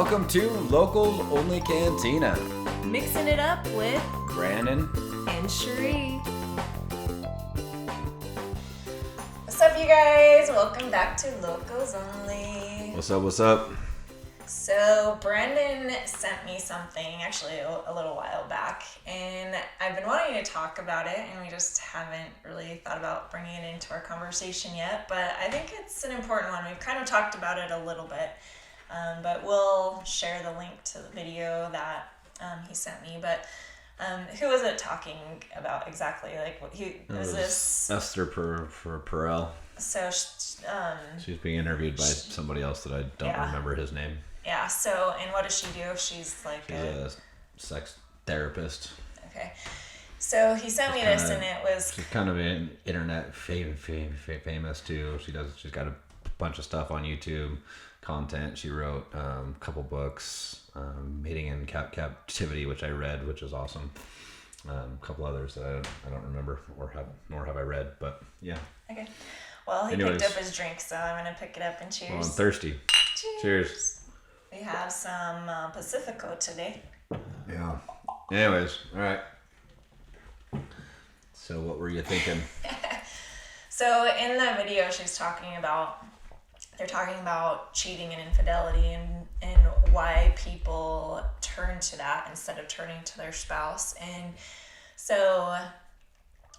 Welcome to Locals Only Cantina. Mixing it up with Brandon and Cherie. What's up, you guys? Welcome back to Locals Only. What's up? So Brandon sent me something actually a little while back, and I've been wanting to talk about it, and we just haven't really thought about bringing it into our conversation yet, but I think it's an important one. We've kind of talked about it a little bit, but we'll share the link to the video that he sent me. But who was it talking about exactly? Like, what is this? Esther Perel. So She's being interviewed by somebody else that I don't remember his name. Yeah, so, and what does she do? She's a sex therapist. Okay. So he sent me this, and it was... She's kind of an internet famous too. She's got a bunch of stuff on YouTube, content. She wrote a couple books, Mating in Captivity, which I read, which is awesome. A couple others that I don't remember nor have I read, but yeah. Okay. Well, he picked up his drink, so I'm going to pick it up and cheers. Well, I'm thirsty. Cheers. We have some Pacifico today. Yeah. Anyways, all right. So what were you thinking? So in the video, they're talking about cheating and infidelity and why people turn to that instead of turning to their spouse. And so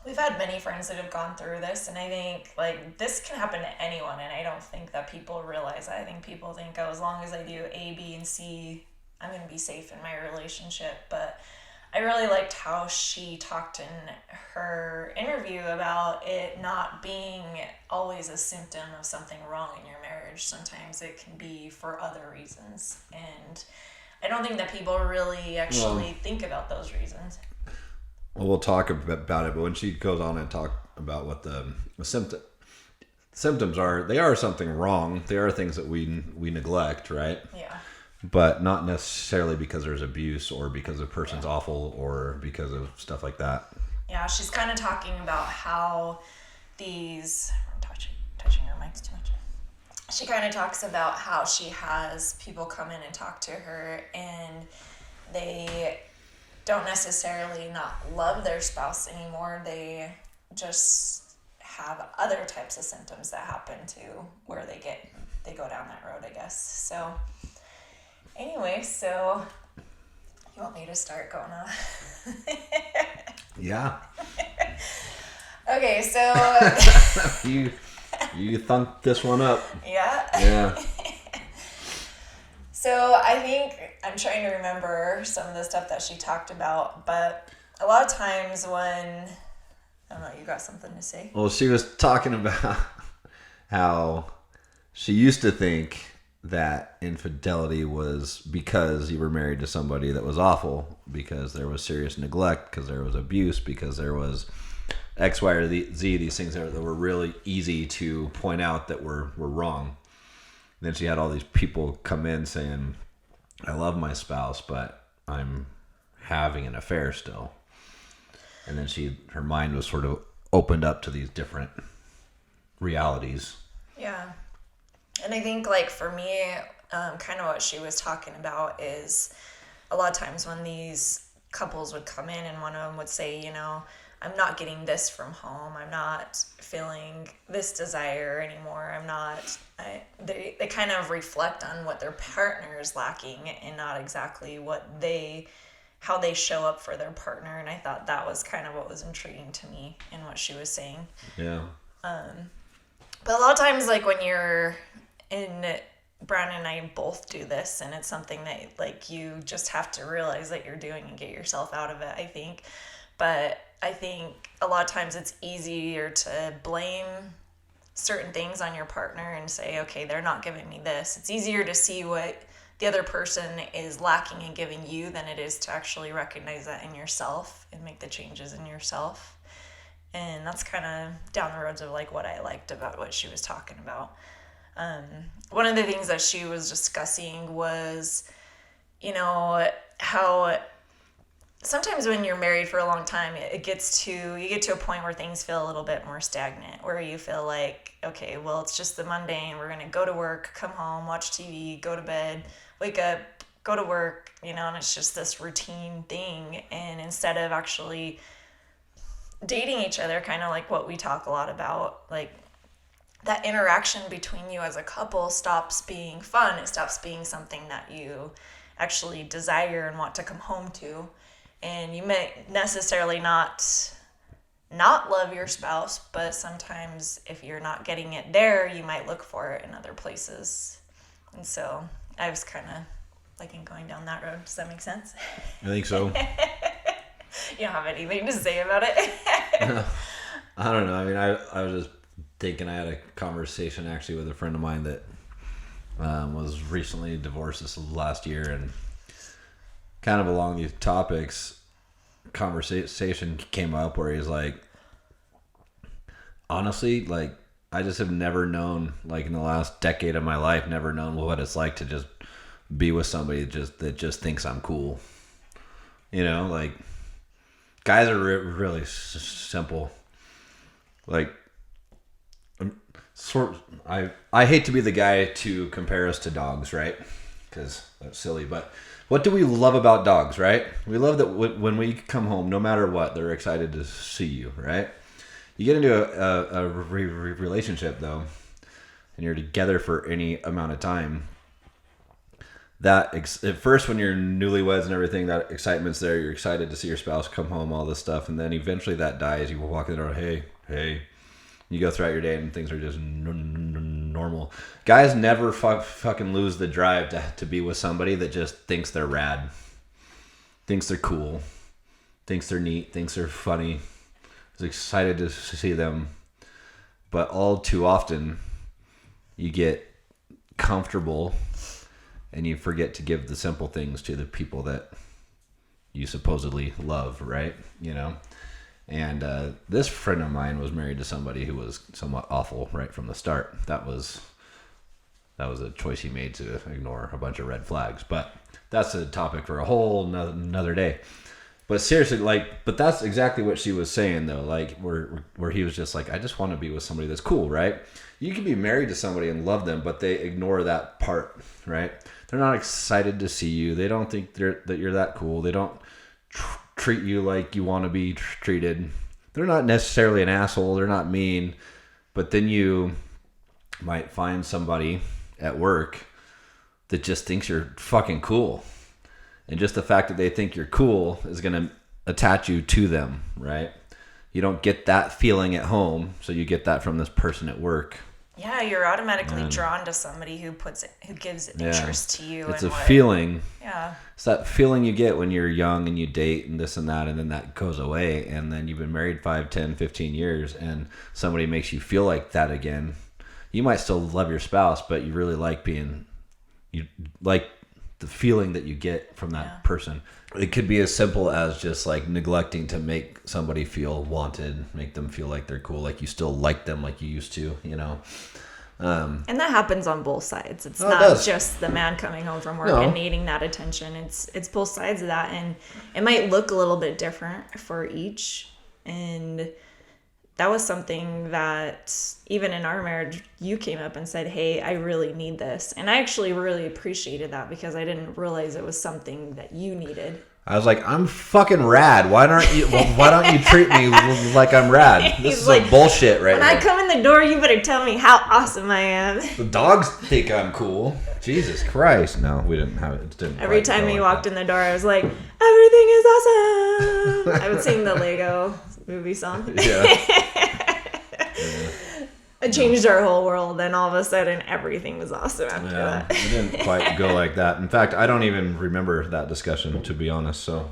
we've had many friends that have gone through this, and I think like this can happen to anyone, and I don't think that people realize that. I think people think, oh, as long as I do A, B, and C, I'm going to be safe in my relationship. But I really liked how she talked in her interview about it not being always a symptom of something wrong in your marriage. Sometimes it can be for other reasons, and I don't think that people really actually think about those reasons. Well, we'll talk about it, but when she goes on and talk about what the symptoms are, they are something wrong. They are things that we neglect, right? Yeah. But not necessarily because there's abuse or because the person's awful or because of stuff like that. Yeah, she's kind of talking about how these... I'm touching her mics too much. She kind of talks about how she has people come in and talk to her, and they don't necessarily not love their spouse anymore. They just have other types of symptoms that happen to where they go down that road, I guess. So anyway, so you want me to start going on? Yeah. Okay, so you thumped this one up. Yeah. So I think I'm trying to remember some of the stuff that she talked about, but a lot of times when, I don't know, you got something to say? Well, she was talking about how she used to think that infidelity was because you were married to somebody that was awful, because there was serious neglect, because there was abuse, because there was X, Y, or Z, these things that were really easy to point out that were wrong. Then she had all these people come in saying, I love my spouse, but I'm having an affair still. And then her mind was sort of opened up to these different realities. Yeah. And I think, like, for me, kind of what she was talking about is a lot of times when these couples would come in and one of them would say, you know, I'm not getting this from home. I'm not feeling this desire anymore. They kind of reflect on what their partner is lacking and not exactly how they show up for their partner. And I thought that was kind of what was intriguing to me in what she was saying. Yeah. But a lot of times, like, when you're in, Brandon and I both do this, and it's something that, like, you just have to realize that you're doing and get yourself out of it, I think. But I think a lot of times it's easier to blame certain things on your partner and say, okay, they're not giving me this. It's easier to see what the other person is lacking in giving you than it is to actually recognize that in yourself and make the changes in yourself. And that's kind of down the roads of, like, what I liked about what she was talking about. One of the things that she was discussing was, you know, how sometimes when you're married for a long time, you get to a point where things feel a little bit more stagnant, where you feel like, okay, well, it's just the mundane. We're going to go to work, come home, watch TV, go to bed, wake up, go to work, and it's just this routine thing. And instead of actually dating each other, kind of like what we talk a lot about, like that interaction between you as a couple stops being fun. It stops being something that you actually desire and want to come home to. And you may necessarily not love your spouse, but sometimes if you're not getting it there, you might look for it in other places. And so I was kind of liking going down that road. Does that make sense? I think so. You don't have anything to say about it? I don't know. I mean, I was just thinking, I had a conversation actually with a friend of mine that was recently divorced this last year, and kind of along these topics, conversation came up where he's like, honestly, like, I just have never known, like in the last decade of my life, never known what it's like to just be with somebody that just thinks I'm cool. Like, guys are really simple. Like, I hate to be the guy to compare us to dogs, right? Because that's silly. But what do we love about dogs, right? We love that when we come home, no matter what, they're excited to see you, right? You get into a relationship, though, and you're together for any amount of time. That at first, when you're newlyweds and everything, that excitement's there. You're excited to see your spouse come home, all this stuff, and then eventually that dies. You walk in the door, hey. You go throughout your day and things are just normal. Guys never fucking lose the drive to be with somebody that just thinks they're rad, thinks they're cool, thinks they're neat, thinks they're funny. Is excited to see them, but all too often you get comfortable and you forget to give the simple things to the people that you supposedly love, right? And this friend of mine was married to somebody who was somewhat awful right from the start. That was a choice he made to ignore a bunch of red flags, but that's a topic for a whole another day. But seriously, but that's exactly what she was saying, though. Like, where he was just like, I just want to be with somebody that's cool, right? You can be married to somebody and love them, but they ignore that part, right? They're not excited to see you. They don't think that you're that cool. They don't treat you like you want to be treated. They're not necessarily an asshole. They're not mean. But then you might find somebody at work that just thinks you're fucking cool. And just the fact that they think you're cool is going to attach you to them, right? You don't get that feeling at home, so you get that from this person at work. Yeah, you're automatically drawn to somebody who gives interest to you. It's a feeling. Yeah. It's that feeling you get when you're young and you date and this and that, and then that goes away, and then you've been married 5, 10, 15 years, and somebody makes you feel like that again. You might still love your spouse, but you really like the feeling that you get from that person. It could be as simple as just like neglecting to make somebody feel wanted, make them feel like they're cool, like you still like them like you used to, And that happens on both sides. It's not just the man coming home from work and needing that attention. It's both sides of that, and it might look a little bit different for each. And that was something that even in our marriage, you came up and said, hey, I really need this. And I actually really appreciated that because I didn't realize it was something that you needed. I was like, I'm fucking rad. Why don't you treat me like I'm rad? This is like, some bullshit right now. When I come in the door, you better tell me how awesome I am. The dogs think I'm cool. Jesus Christ. No, we didn't have it. Every time you walked in the door, I was like, everything is awesome. I would sing the Lego movie song. Yeah. It changed our whole world, and all of a sudden everything was awesome after that. It didn't quite go like that. In fact, I don't even remember that discussion, to be honest, so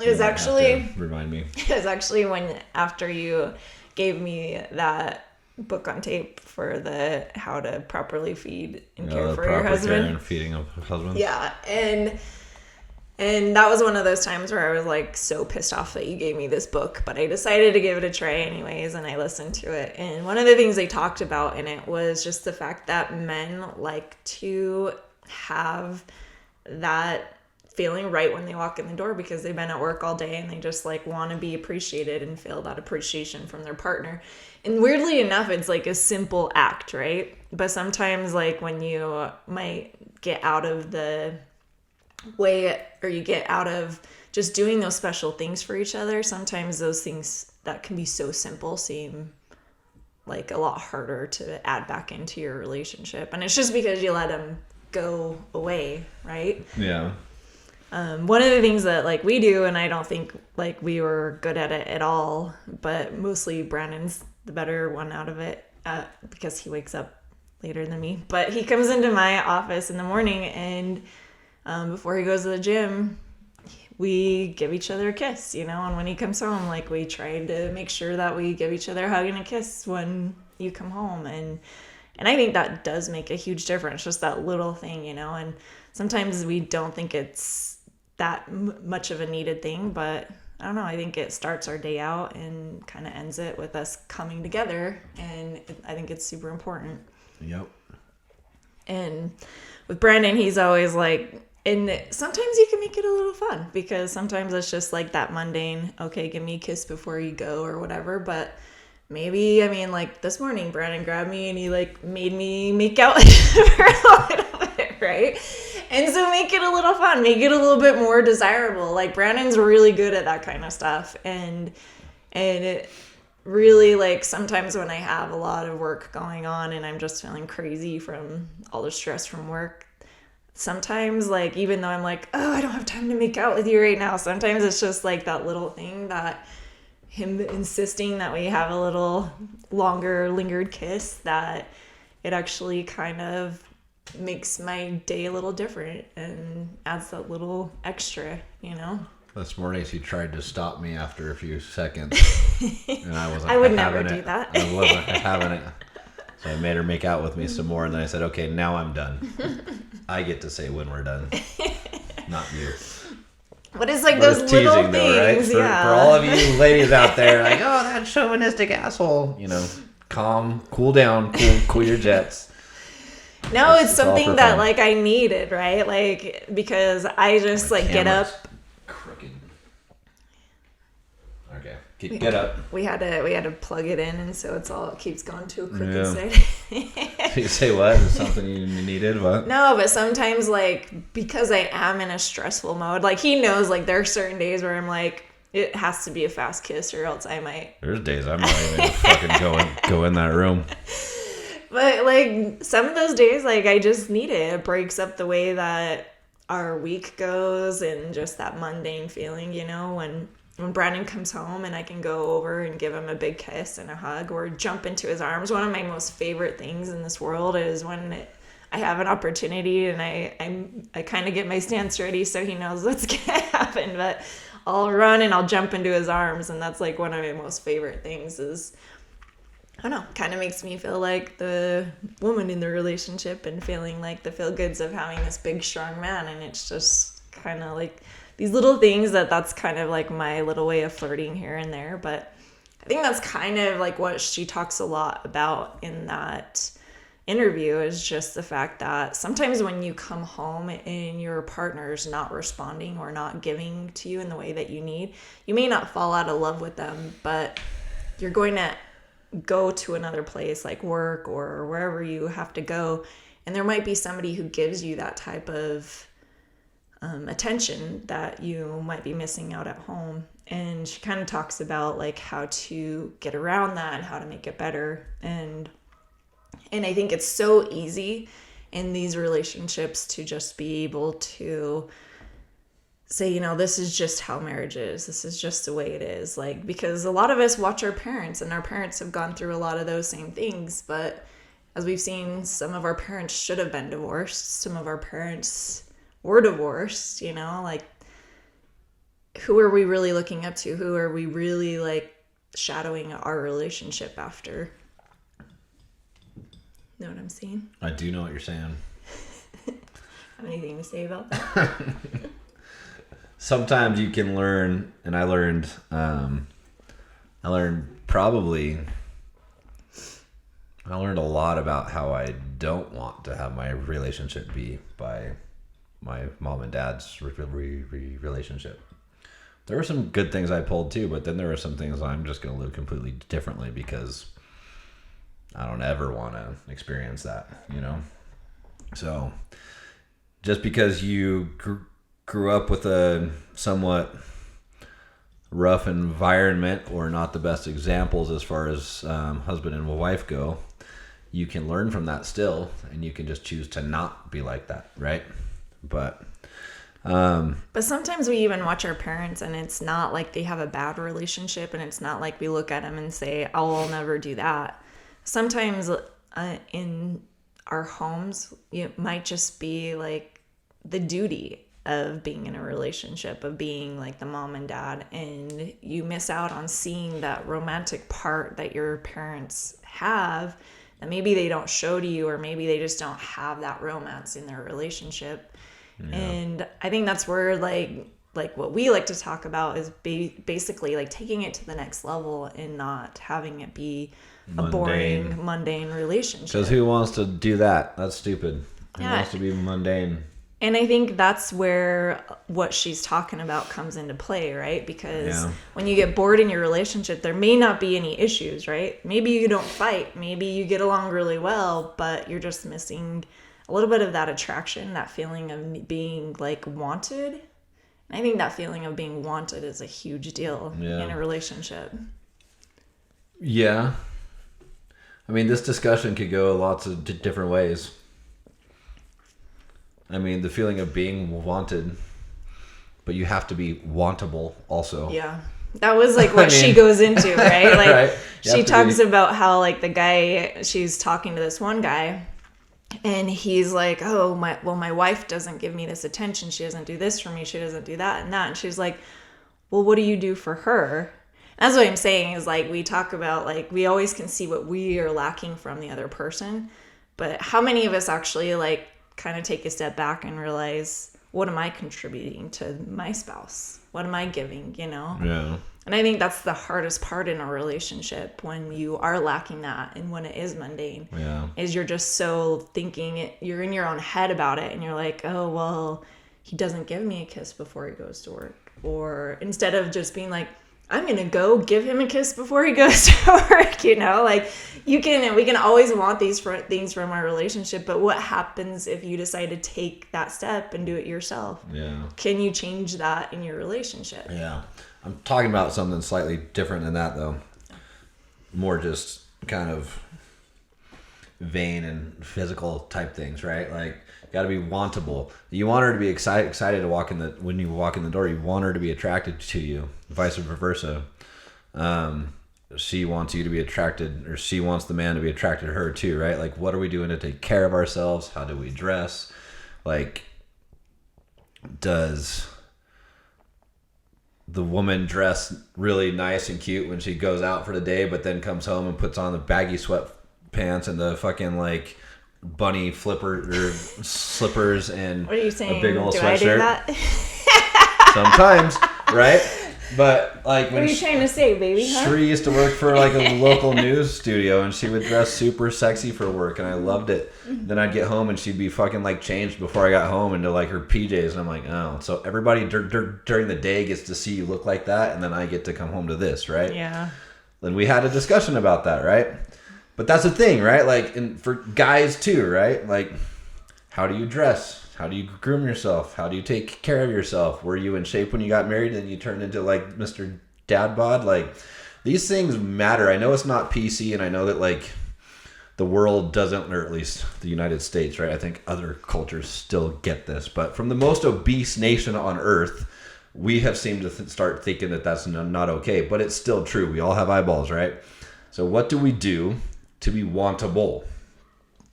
it was actually remind me. It was actually when after you gave me that book on tape for the how to properly feed and care for your husband. Care and feeding of husbands. Yeah, and that was one of those times where I was like so pissed off that you gave me this book, but I decided to give it a try anyways, and I listened to it. And one of the things they talked about in it was just the fact that men like to have that feeling right when they walk in the door because they've been at work all day and they just like want to be appreciated and feel that appreciation from their partner. And weirdly enough, it's like a simple act, right? But sometimes like when you might get out of the you get out of just doing those special things for each other. Sometimes those things that can be so simple seem like a lot harder to add back into your relationship. And it's just because you let them go away, right? Yeah. One of the things that like we do, and I don't think like we were good at it at all, but mostly Brandon's the better one out of it because he wakes up later than me. But he comes into my office in the morning, and before he goes to the gym, we give each other a kiss, and when he comes home, like we try to make sure that we give each other a hug and a kiss when you come home. And I think that does make a huge difference, just that little thing, and sometimes we don't think it's that much of a needed thing, but I don't know, I think it starts our day out and kind of ends it with us coming together, and I think it's super important. Yep. And with Brandon, he's always like, and sometimes you can make it a little fun, because sometimes it's just like that mundane, okay, give me a kiss before you go or whatever. But maybe, I mean, like this morning, Brandon grabbed me and he like made me make out for a little bit, right? And so make it a little fun, make it a little bit more desirable. Like Brandon's really good at that kind of stuff. And it really, like, sometimes when I have a lot of work going on and I'm just feeling crazy from all the stress from work, sometimes, like, even though I'm like, oh, I don't have time to make out with you right now, sometimes it's just like that little thing, that him insisting that we have a little longer lingered kiss, that it actually kind of makes my day a little different and adds that little extra, This morning she tried to stop me after a few seconds, and I wasn't. I would having never it. do that. I wasn't having it, so I made her make out with me some more, and then I said, "Okay, now I'm done. I get to say when we're done, not you." But it's like But those it's little teasing, things, though, right? yeah. For all of you ladies out there, like, oh, that chauvinistic asshole. Calm, cool down, cool your jets. No, it's It's all something for that fun. like I needed, right? Like, because I just like get up. Camera's crooked. Okay, get up. We had to plug it in, and so it keeps going to a crooked Yeah. side. You say what? Is something you needed? What? No, but sometimes, like, because I am in a stressful mode, like he knows, like there are certain days where I'm like, it has to be a fast kiss, or else I might. There's days I'm not even fucking go in that room. But like some of those days, like I just need it. It breaks up the way that our week goes, and just that mundane feeling, when Brandon comes home and I can go over and give him a big kiss and a hug or jump into his arms. One of my most favorite things in this world is when I have an opportunity and I kind of get my stance ready so he knows what's going to happen. But I'll run and I'll jump into his arms, and that's like one of my most favorite things. Is, I don't know, kind of makes me feel like the woman in the relationship and feeling like the feel goods of having this big, strong man. And it's just kind of like these little things that's kind of like my little way of flirting here and there. But I think that's kind of like what she talks a lot about in that interview, is just the fact that sometimes when you come home and your partner's not responding or not giving to you in the way that you need, you may not fall out of love with them, but you're going to go to another place like work or wherever you have to go, and there might be somebody who gives you that type of attention that you might be missing out at home. And she kind of talks about like how to get around that and how to make it better. And I think it's so easy in these relationships to just be able to say, this is just how marriage is. This is just the way it is. Like, because a lot of us watch our parents, and our parents have gone through a lot of those same things. But as we've seen, some of our parents should have been divorced. Some of our parents were divorced, like, who are we really looking up to? Who are we really like shadowing our relationship after? Know what I'm saying? I do know what you're saying. Have anything to say about that? Sometimes you can learn, and I learned probably I learned a lot about how I don't want to have my relationship be by my mom and dad's relationship. There were some good things I pulled too, but then there were some things I'm just going to live completely differently because I don't ever want to experience that, you know? So just because you grew up with a somewhat rough environment or not the best examples as far as husband and wife go, you can learn from that still, and you can just choose to not be like that, right? But sometimes we even watch our parents, and it's not like they have a bad relationship, and it's not like we look at them and say, oh, I'll never do that. Sometimes in our homes, it might just be like the duty of being in a relationship, of being like the mom and dad, and you miss out on seeing that romantic part that your parents have that maybe they don't show to you, or maybe they just don't have that romance in their relationship. Yeah. And I think that's where like what we like to talk about is basically like taking it to the next level and not having it be a boring, mundane relationship. Because who wants to do that? That's stupid. Who wants to be mundane? And I think that's where what she's talking about comes into play, right? Because when you get bored in your relationship, there may not be any issues, right? Maybe you don't fight. Maybe you get along really well, but you're just missing a little bit of that attraction, that feeling of being like wanted. And I think that feeling of being wanted is a huge deal in a relationship. Yeah. I mean, this discussion could go lots of different ways. I mean, the feeling of being wanted, but you have to be wantable also. Yeah. That was like what she goes into, right? Like right? She talks about how like the guy, she's talking to this one guy, and he's like, oh, my wife doesn't give me this attention. She doesn't do this for me. She doesn't do that and that. And she's like, well, what do you do for her? That's what I'm saying is like we talk about like we always can see what we are lacking from the other person. But how many of us actually like kind of take a step back and realize, what am I contributing to my spouse? What am I giving, you know? Yeah. And I think that's the hardest part in a relationship when you are lacking that and when it is mundane. Yeah. Is you're just so thinking it, you're in your own head about it, and you're like, oh, well, he doesn't give me a kiss before he goes to work. Or instead of just being like, I'm going to go give him a kiss before he goes to work, you know? Like we can always want these things from our relationship, but what happens if you decide to take that step and do it yourself? Yeah. Can you change that in your relationship? Yeah. I'm talking about something slightly different than that, though. More just kind of vain and physical type things, right? Like, got to be wantable. You want her to be excited to walk when you walk in the door. You want her to be attracted to you, vice versa. She wants you to be attracted, or she wants the man to be attracted to her too, right? Like, what are we doing to take care of ourselves? How do we dress? Like, does the woman dress really nice and cute when she goes out for the day, but then comes home and puts on the baggy sweatpants and the fucking like bunny slippers and what are you saying? A big old do sweatshirt? I do that? Sometimes, right? But like when what are you trying to say, baby? Huh? Shree used to work for like a local news studio, and she would dress super sexy for work, and I loved it. Then I'd get home and she'd be fucking like changed before I got home into like her PJs, and I'm like, oh, so everybody during the day gets to see you look like that, and then I get to come home to this, right? Yeah. Then we had a discussion about that, right? But that's the thing, right? Like, and for guys too, right? Like, how do you dress? How do you groom yourself? How do you take care of yourself? Were you in shape when you got married and you turned into like Mr. Dad Bod? Like, these things matter. I know it's not PC, and I know that like the world doesn't, or at least the United States, right? I think other cultures still get this, but from the most obese nation on earth, we have seemed to start thinking that that's not okay, but it's still true. We all have eyeballs, right? So what do we do to be wantable?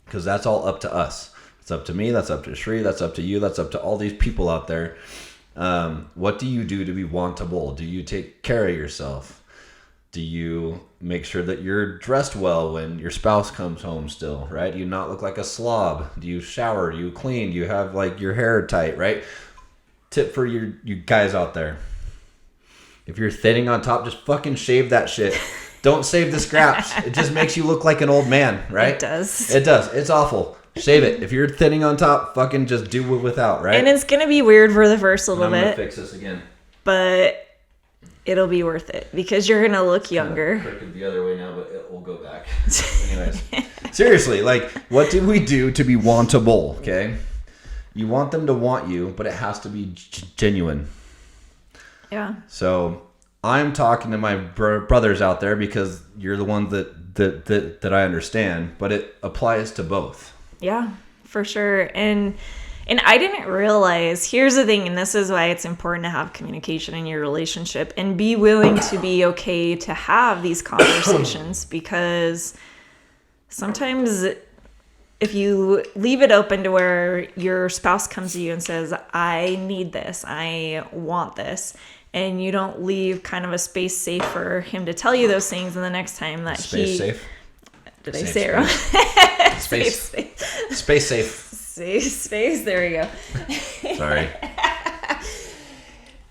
Because that's all up to us. It's up to me. That's up to Shree. That's up to you. That's up to all these people out there. What do you do to be wantable? Do you take care of yourself? Do you make sure that you're dressed well when your spouse comes home still, right? Do you not look like a slob? Do you shower? Do you clean? Do you have like your hair tight, right? Tip for you guys out there. If you're thinning on top, just fucking shave that shit. Don't save the scraps. It just makes you look like an old man, right? It does. It does. It's awful. Shave it. If you're thinning on top, fucking just do it without, right? And it's going to be weird for the first little I'm gonna bit. fix this again. But it'll be worth it because you're going to look younger. Crooked the other way now, but it will go back. Anyways. Seriously, like, what do we do to be wantable, okay? You want them to want you, but it has to be genuine. Yeah. So I'm talking to my brothers out there because you're the ones that I understand, but it applies to both. Yeah, for sure. And I didn't realize, here's the thing, and this is why it's important to have communication in your relationship and be willing to be okay to have these conversations, because sometimes if you leave it open to where your spouse comes to you and says, I need this, I want this, and you don't leave kind of a space safe for him to tell you those things, and the next time that Space safe? Did I Safe say it wrong? Space. Space. Space safe. Safe space. There we go. Sorry.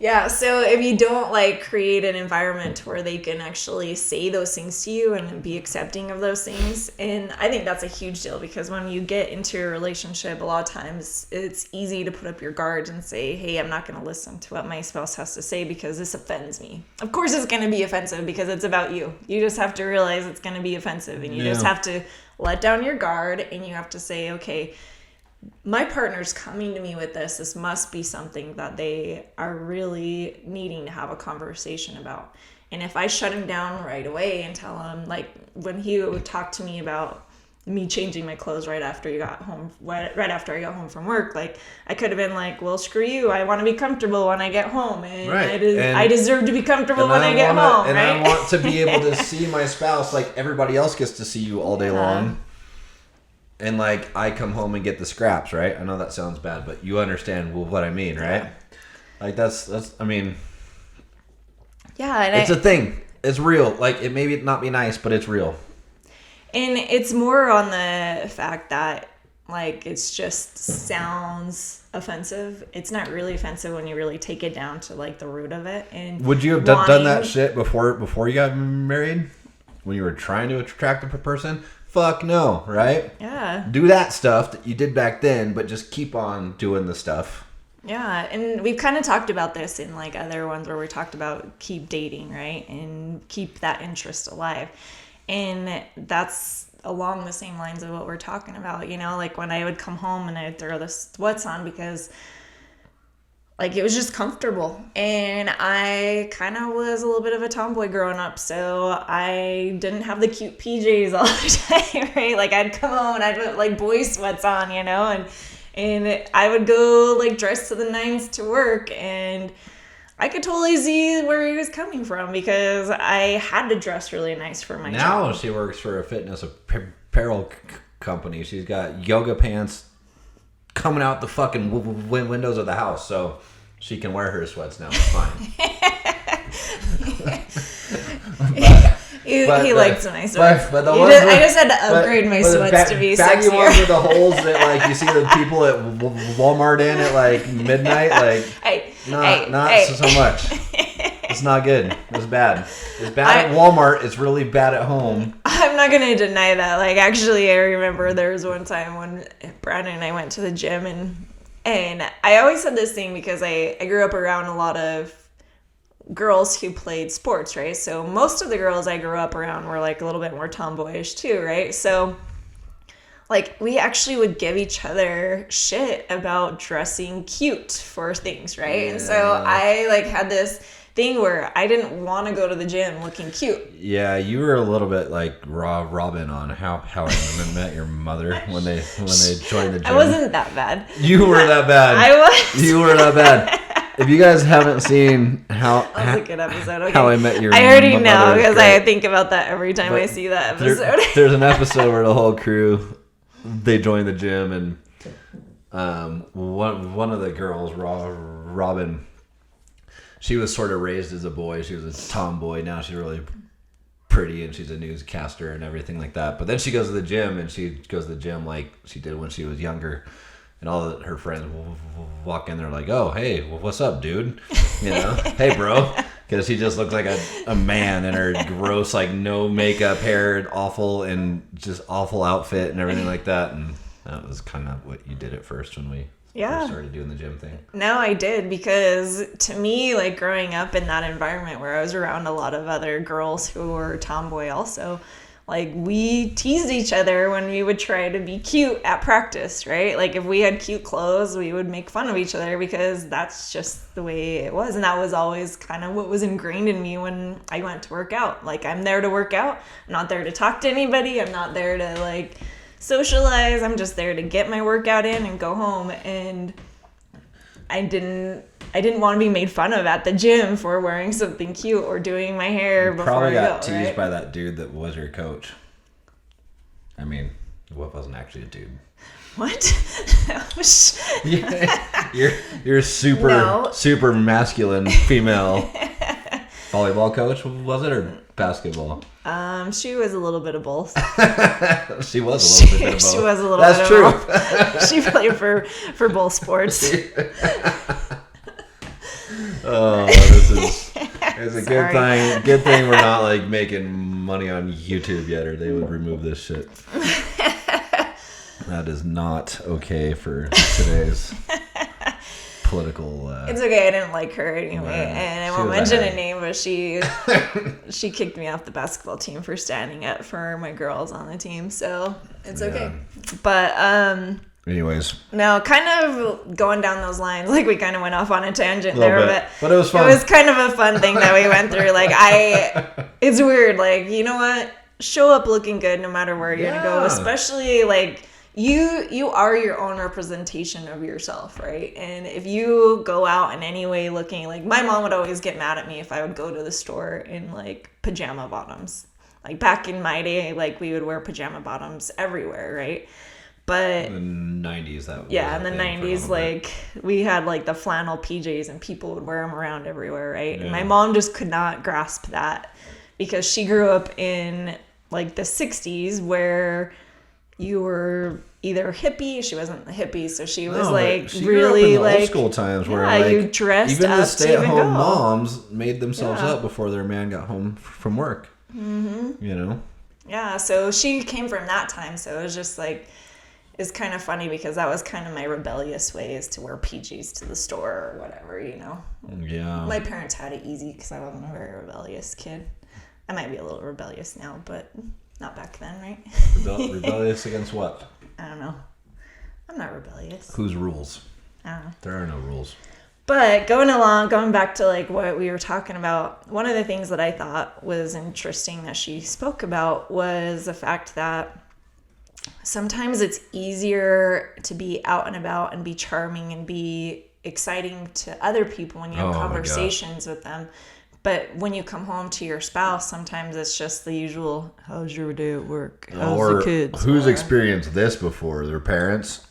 Yeah, so if you don't like create an environment where they can actually say those things to you and be accepting of those things, and I think that's a huge deal, because when you get into a relationship, a lot of times it's easy to put up your guards and say, hey, I'm not going to listen to what my spouse has to say because this offends me. Of course it's going to be offensive because it's about you. You just have to realize it's going to be offensive, and you just have to let down your guard, and you have to say, okay, my partner's coming to me with this. This must be something that they are really needing to have a conversation about. And if I shut him down right away and tell him, like when he would talk to me about me changing my clothes right after I got home from work, like I could have been like, well, screw you. I want to be comfortable when I get home, and I deserve to be comfortable when I get home. And right? I want to be able to see my spouse like everybody else gets to see you all day long. And like I come home and get the scraps, right? I know that sounds bad, but you understand what I mean, right? Yeah. Like that's I mean, yeah, and it's a thing. It's real. Like it may not be nice, but it's real. And it's more on the fact that like it's just sounds offensive. It's not really offensive when you really take it down to like the root of it. And would you have done that shit before you got married? When you were trying to attract a person? Fuck no, right? Yeah. Do that stuff that you did back then, but just keep on doing the stuff. Yeah, and we've kind of talked about this in like other ones where we talked about keep dating, right? And keep that interest alive. And that's along the same lines of what we're talking about, you know, like when I would come home and I'd throw the sweats on because like it was just comfortable, and I kind of was a little bit of a tomboy growing up, so I didn't have the cute PJs all the time, right? Like I'd come home and I'd put like boy sweats on, you know, and I would go like dressed to the nines to work, and I could totally see where he was coming from because I had to dress really nice for my job. Now she works for a fitness apparel company. She's got yoga pants coming out the fucking windows of the house, so she can wear her sweats now. It's fine. He likes a nice sweats. I just had to upgrade my sweats to be sexier. Baggy ones with the holes that like you see the people at Walmart in at like midnight, like not so much. It's not good. It's bad. It's bad at Walmart. It's really bad at home. I'm not going to deny that. Like, actually, I remember there was one time when Brandon and I went to the gym, and I always had this thing because I grew up around a lot of girls who played sports, right? So most of the girls I grew up around were like a little bit more tomboyish too, right? So like we actually would give each other shit about dressing cute for things, right? Yeah. And so I like had this thing where I didn't want to go to the gym looking cute. Yeah, you were a little bit like Robin on how I met your mother when they joined the gym. I wasn't that bad. You were that bad. I was. You were that bad. If you guys haven't seen That was a good episode. Okay. How I Met Your I already know because I think about that every time I see that episode. There's an episode where the whole crew they join the gym, and one of the girls, Robin, she was sort of raised as a boy. She was a tomboy. Now she's really pretty, and she's a newscaster and everything like that. But then she goes to the gym, and she goes to the gym like she did when she was younger. And all her friends walk in there like, oh, hey, what's up, dude? You know, hey, bro. Because she just looked like a man in her gross, like, no makeup, hair, awful, and just awful outfit and everything like that. And that was kind of what you did at first when we first started doing the gym thing. No, I did, because to me, like, growing up in that environment where I was around a lot of other girls who were tomboy also, Like, we teased each other when we would try to be cute at practice, right? Like, if we had cute clothes, we would make fun of each other because that's just the way it was. And that was always kind of what was ingrained in me when I went to work out. Like, I'm there to work out. I'm not there to talk to anybody. I'm not there to, like, socialize. I'm just there to get my workout in and go home. And I didn't want to be made fun of at the gym for wearing something cute or doing my hair before Probably I got go, teased right? by that dude that was your coach. I mean, what wasn't actually a dude? What? You're super No. super masculine female volleyball coach, was it, or basketball? She was a little bit of both. She was a little bit of both. She was a little That's bit true. of both. She played for both sports. Oh, this is it's a good Sorry. thing. Good thing we're not like making money on YouTube yet, or they would remove this shit. That is not okay for today's political. It's okay. I didn't like her anyway, and I She won't was a mention a hag. name, but she kicked me off the basketball team for standing up for my girls on the team. So it's okay. But Anyways, no, kind of going down those lines, like we kind of went off on a tangent a little there, bit, but it was fun. It was kind of a fun thing that we went through. Like it's weird. Like, you know what? Show up looking good no matter where you're gonna go. Yeah. Especially like you are your own representation of yourself, right? And if you go out in any way looking like, my mom would always get mad at me if I would go to the store in like pajama bottoms. Like back in my day, like we would wear pajama bottoms everywhere, right? But in the 90s, that was yeah, in a the thing for a 90s, little bit. like we had like the flannel PJs and people would wear them around everywhere, right? Yeah. And my mom just could not grasp that because she grew up in like the 60s where you were either hippie. She wasn't a hippie, so she was No, like but she grew up really in the like old school times where yeah, like you dressed even the up to stay-at-home even go. moms made themselves Yeah. up before their man got home from work. Mm-hmm. You know, Yeah, so she came from that time, so it was just like, it's kind of funny because that was kind of my rebellious way, is to wear PGs to the store or whatever, you know. yeah. My parents had it easy because I wasn't a very rebellious kid. I might be a little rebellious now, but not back then, right? Rebellious against what? I don't know. I'm not rebellious. Whose rules? I don't know. There are no rules. But going back to like what we were talking about, one of the things that I thought was interesting that she spoke about was the fact that sometimes it's easier to be out and about and be charming and be exciting to other people when you have Oh my God. conversations with them. But when you come home to your spouse, sometimes it's just the usual, how's your day at work? How's Or the kids? who's Or- experienced this before? Their parents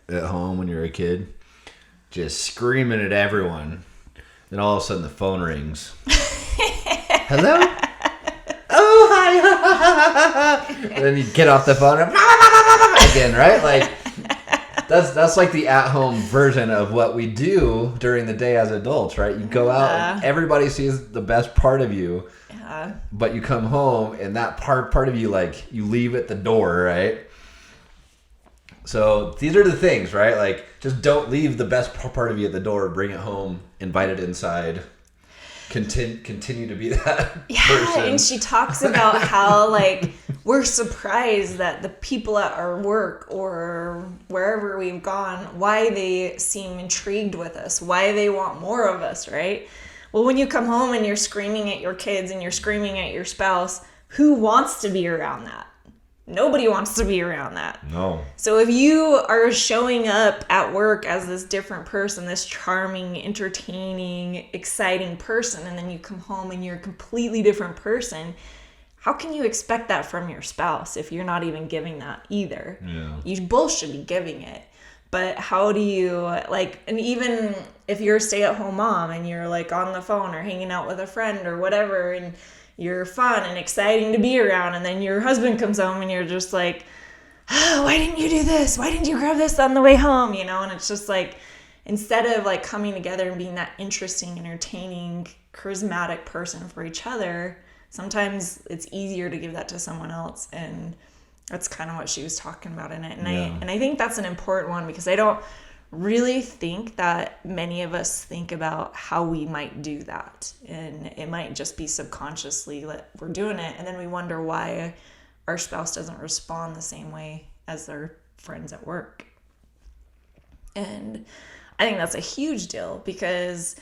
at home when you're a kid, just screaming at everyone. Then all of a sudden the phone rings. Hello? Oh, hi. And then you get off the phone and again, right? Like that's like the at-home version of what we do during the day as adults, right? You go out and everybody sees the best part of you. Yeah. But you come home and that part of you, like, you leave at the door, right? So these are the things, right? Like, just don't leave the best part of you at the door. Bring it home. Invite it inside. Continue to be that person. And she talks about how like we're surprised that the people at our work or wherever we've gone, why they seem intrigued with us, why they want more of us, right? Well, when you come home and you're screaming at your kids and you're screaming at your spouse, who wants to be around that? Nobody wants to be around that. No. So if you are showing up at work as this different person, this charming, entertaining, exciting person, and then you come home and you're a completely different person, how can you expect that from your spouse if you're not even giving that either? Yeah. You both should be giving it. But how do you, like, and even if you're a stay-at-home mom and you're like on the phone or hanging out with a friend or whatever, and you're fun and exciting to be around, and then your husband comes home and you're just like, oh, why didn't you do this? Why didn't you grab this on the way home? You know, and it's just like, instead of like coming together and being that interesting, entertaining, charismatic person for each other, sometimes it's easier to give that to someone else. And that's kind of what she was talking about in it. And I think that's an important one, because I don't really think that many of us think about how we might do that, and it might just be subconsciously that we're doing it, and then we wonder why our spouse doesn't respond the same way as their friends at work. And I think that's a huge deal, because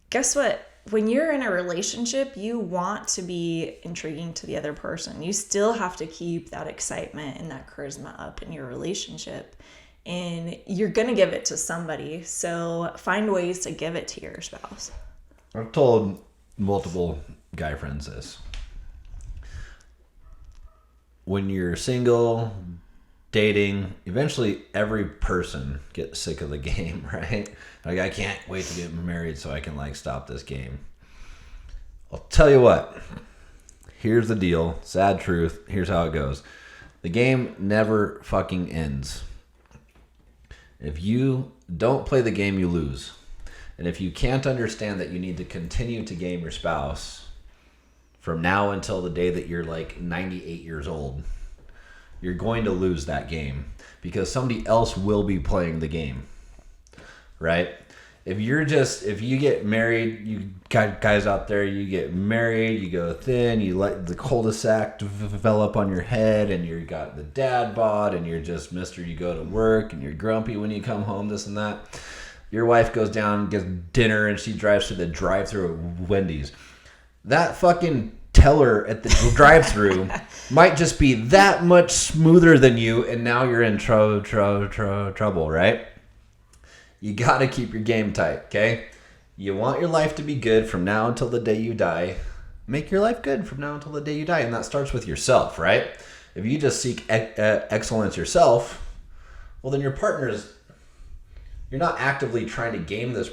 guess what? When you're in a relationship, you want to be intriguing to the other person. You still have to keep that excitement and that charisma up in your relationship. And you're going to give it to somebody. So find ways to give it to your spouse. I've told multiple guy friends this. When you're single, dating, eventually every person gets sick of the game, right? Like, I can't wait to get married so I can like stop this game. I'll tell you what. Here's the deal. Sad truth. Here's how it goes. The game never fucking ends. If you don't play the game, you lose. And if you can't understand that you need to continue to game your spouse from now until the day that you're like 98 years old, you're going to lose that game, because somebody else will be playing the game, right? If you get married, you got guys out there, you get married, you go thin, you let the cul-de-sac develop on your head, and you got the dad bod, and you're just Mr. You go to work, and you're grumpy when you come home, this and that. Your wife goes down, gets dinner, and she drives to the drive-thru at Wendy's. That fucking teller at the drive-thru might just be that much smoother than you, and now you're in trouble, right? You got to keep your game tight, okay? You want your life to be good from now until the day you die. Make your life good from now until the day you die, and that starts with yourself, right? If you just seek excellence yourself, well, then your partner is... You're not actively trying to game this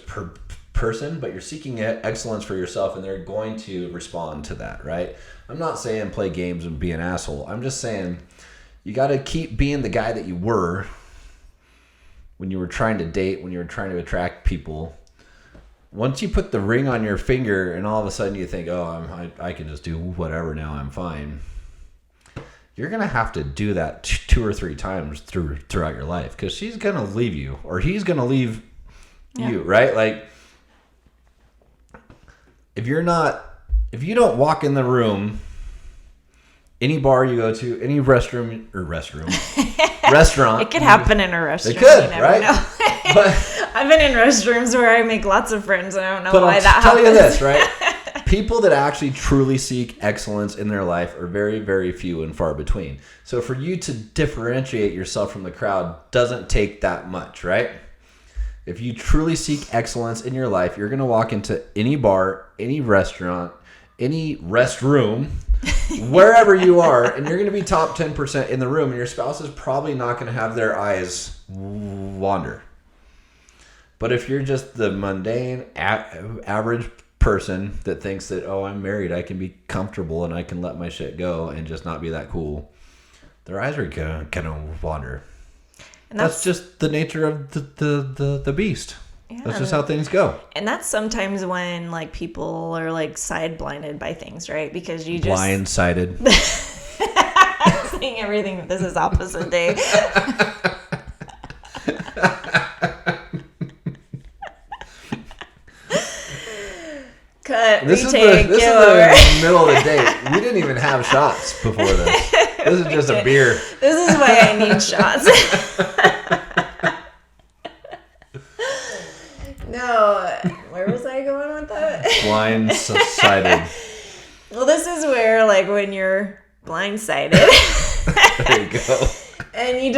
person, but you're seeking excellence for yourself, and they're going to respond to that, right? I'm not saying play games and be an asshole. I'm just saying you got to keep being the guy that you were when you were trying to date, when you were trying to attract people. Once you put the ring on your finger and all of a sudden you think, oh, I can just do whatever now, I'm fine. You're going to have to do that 2 or 3 times throughout your life, because she's going to leave you, or he's going to leave you, right? Like, if you don't walk in the room, any bar you go to, any restaurant, It could happen in a restaurant. It could, you never right? know. But I've been in restrooms where I make lots of friends, and I don't know why that I'll tell happens. you this, right? People that actually truly seek excellence in their life are very, very few and far between. So for you to differentiate yourself from the crowd doesn't take that much, right? If you truly seek excellence in your life, you're going to walk into any bar, any restaurant, any restroom, wherever you are, and you're going to be top 10% in the room, and your spouse is probably not going to have their eyes wander. But if you're just the mundane, average person that thinks that, oh, I'm married, I can be comfortable and I can let my shit go and just not be that cool, their eyes are going to wander. And that's just the nature of the beast. Yeah. That's just how things go. And that's sometimes when like people are like side blinded by things, right? Because you just blindsided. Saying everything that this is opposite day. Cut. This retake. This is the middle of the day. We didn't even have shots before this. This is just a beer. This is why I need shots. No, where was I going with that? Blindsided. Well, this is where, like, when you're blindsided. There you go. And you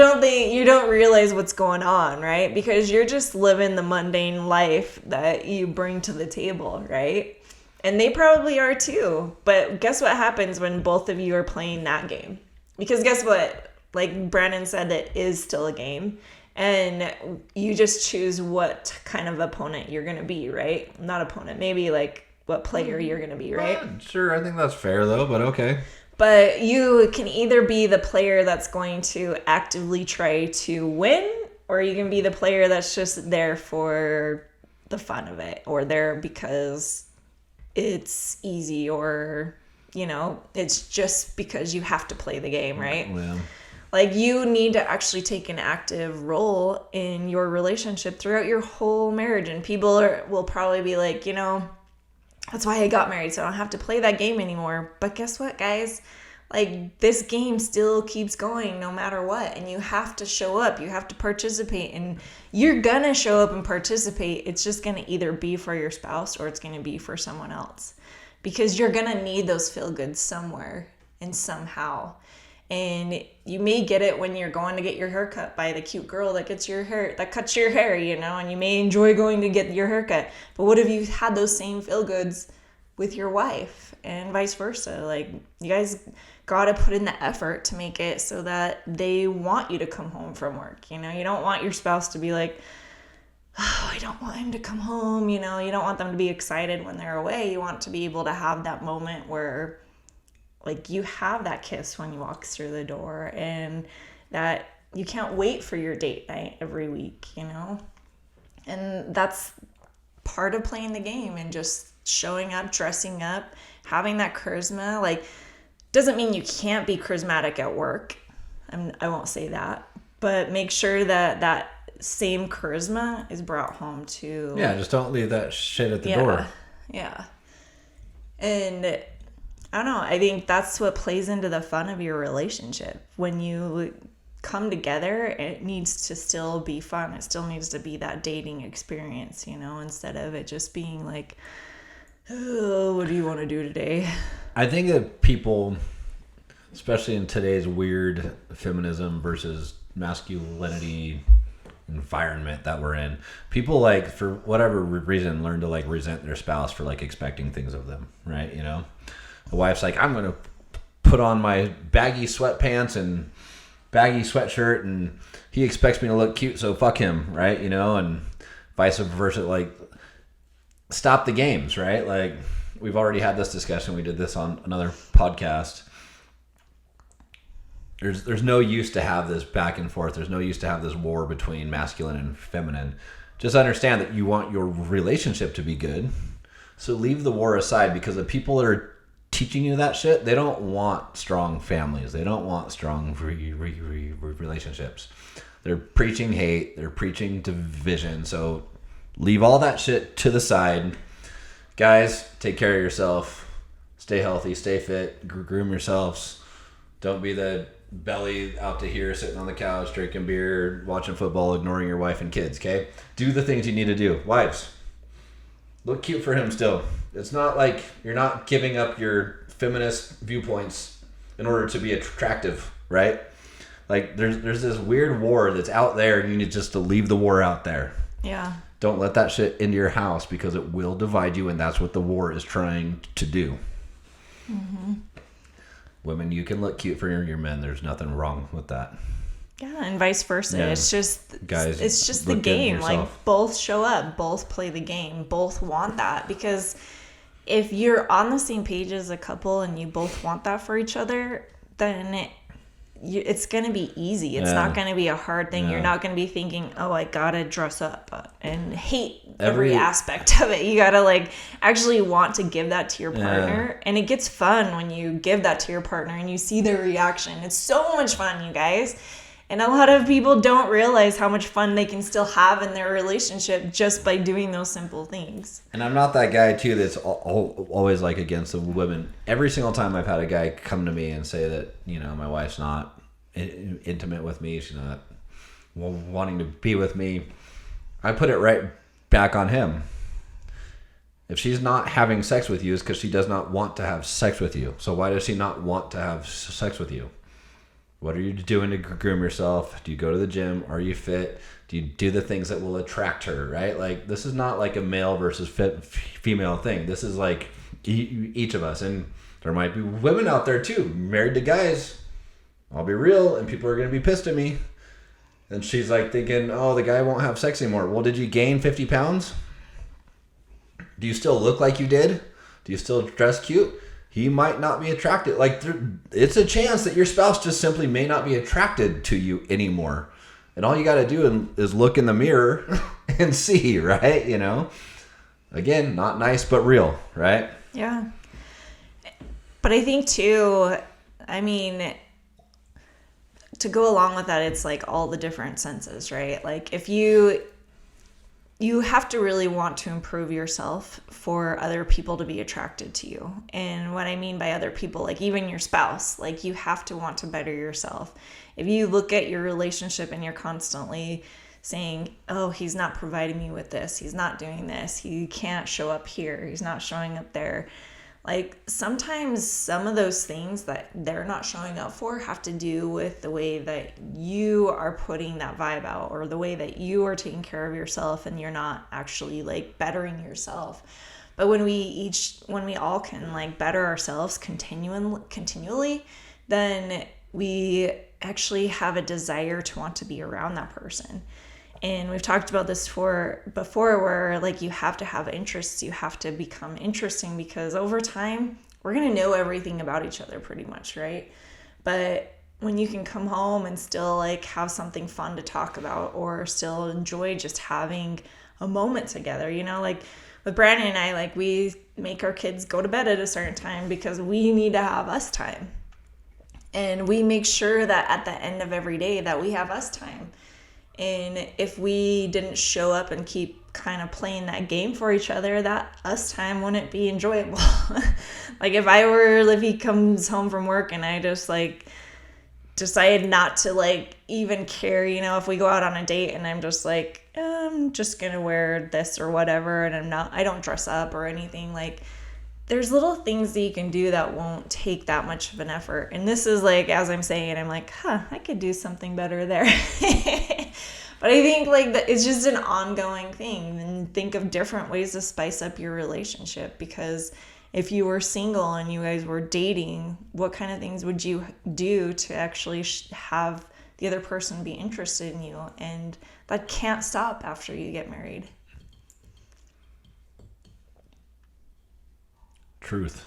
don't realize what's going on, right? Because you're just living the mundane life that you bring to the table, right? And they probably are too. But guess what happens when both of you are playing that game? Because guess what? Like Brandon said, it is still a game. And you just choose what kind of opponent you're going to be, right? Not opponent, maybe like what player you're going to be, right? Sure, I think that's fair though, but okay. But you can either be the player that's going to actively try to win, or you can be the player that's just there for the fun of it, or there because it's easy, or, you know, it's just because you have to play the game, right? Yeah. Like, you need to actually take an active role in your relationship throughout your whole marriage. And people will probably be like, you know, that's why I got married, so I don't have to play that game anymore. But guess what, guys? like this game still keeps going no matter what, and you have to show up, you have to participate, and you're gonna show up and participate. It's just gonna either be for your spouse or it's gonna be for someone else, because you're gonna need those feel goods somewhere and somehow. And you may get it when you're going to get your hair cut by the cute girl that cuts your hair, and you may enjoy going to get your hair cut. But what if you had those same feel goods with your wife, and vice versa? Like, you guys gotta put in the effort to make it so that they want you to come home from work. You don't want your spouse to be like, oh, I don't want him to come home. You don't want them to be excited when they're away. You want to be able to have that moment where, like, you have that kiss when you walk through the door, and that you can't wait for your date night every week, And that's part of playing the game, and just showing up, dressing up, having that charisma. Like, doesn't mean you can't be charismatic at work. I won't say that. But make sure that that same charisma is brought home too. Yeah, just don't leave that shit at the door. Yeah. And I don't know. I think that's what plays into the fun of your relationship. When you come together, it needs to still be fun. It still needs to be that dating experience, instead of it just being like, oh, what do you want to do today? I think that people, especially in today's weird feminism versus masculinity environment that we're in, people, like, for whatever reason, learn to, like, resent their spouse for, like, expecting things of them, right? The wife's like, I'm going to put on my baggy sweatpants and baggy sweatshirt, and he expects me to look cute, so fuck him, right? And vice versa. Like, stop the games, right? Like, we've already had this discussion. We did this on another podcast. There's no use to have this back and forth. There's no use to have this war between masculine and feminine. Just understand that you want your relationship to be good. So leave the war aside, because the people that are teaching you that shit, they don't want strong families. They don't want strong relationships. They're preaching hate. They're preaching division. So leave all that shit to the side. Guys, take care of yourself. Stay healthy. Stay fit. Groom yourselves. Don't be the belly out to here sitting on the couch drinking beer, watching football, ignoring your wife and kids, okay? Do the things you need to do. Wives, look cute for him still. It's not like you're not giving up your feminist viewpoints in order to be attractive, right? Like, there's this weird war that's out there, and you need just to leave the war out there. Yeah. Don't let that shit into your house, because it will divide you, and that's what the war is trying to do. Mm-hmm. Women, you can look cute for your men. There's nothing wrong with that. Yeah, and vice versa. Yeah. It's just, guys, it's just the game. Like, both show up, both play the game, both want that. Because if you're on the same page as a couple and you both want that for each other, then it's going to be easy. It's not going to be a hard thing. You're not going to be thinking, oh, I got to dress up and hate every aspect of it. You got to, like, actually want to give that to your partner. And it gets fun when you give that to your partner and you see their reaction. It's so much fun, you guys. And a lot of people don't realize how much fun they can still have in their relationship just by doing those simple things. And I'm not that guy, too, that's always, like, against the women. Every single time I've had a guy come to me and say that, my wife's not intimate with me, she's not wanting to be with me, I put it right back on him. If she's not having sex with you, it's because she does not want to have sex with you. So why does she not want to have sex with you? What are you doing to groom yourself? Do you go to the gym? Are you fit? Do you do the things that will attract her, right? Like, this is not like a male versus female thing. This is like each of us. And there might be women out there too, married to guys. I'll be real, and people are going to be pissed at me. And she's like thinking, oh, the guy won't have sex anymore. Well, did you gain 50 pounds? Do you still look like you did? Do you still dress cute? He might not be attracted. Like, it's a chance that your spouse just simply may not be attracted to you anymore. And all you got to do is look in the mirror and see, right? Again, not nice, but real, right? Yeah. But I think too, I mean, to go along with that, it's like all the different senses, right? Like, if you you have to really want to improve yourself for other people to be attracted to you. And what I mean by other people, like even your spouse, like you have to want to better yourself. If you look at your relationship and you're constantly saying, oh, he's not providing me with this, he's not doing this, he can't show up here, he's not showing up there. Like sometimes some of those things that they're not showing up for have to do with the way that you are putting that vibe out, or the way that you are taking care of yourself and you're not actually like bettering yourself. But when we all can like better ourselves continually, then we actually have a desire to want to be around that person. And we've talked about this before where like you have to have interests, you have to become interesting, because over time we're going to know everything about each other pretty much, right? But when you can come home and still like have something fun to talk about, or still enjoy just having a moment together, you know, like with Brandon and I, like we make our kids go to bed at a certain time because we need to have us time. And we make sure that at the end of every day that we have us time. And if we didn't show up and keep kind of playing that game for each other, that us time wouldn't be enjoyable. Like if he comes home from work and I just like decide not to like even care, you know, if we go out on a date and I'm just like, I'm just going to wear this or whatever, and I don't dress up or anything, like there's little things that you can do that won't take that much of an effort. And this is like, as I'm saying, I'm like, I could do something better there. But I think like it's just an ongoing thing, and think of different ways to spice up your relationship. Because if you were single and you guys were dating, what kind of things would you do to actually have the other person be interested in you? And that can't stop after you get married. Truth.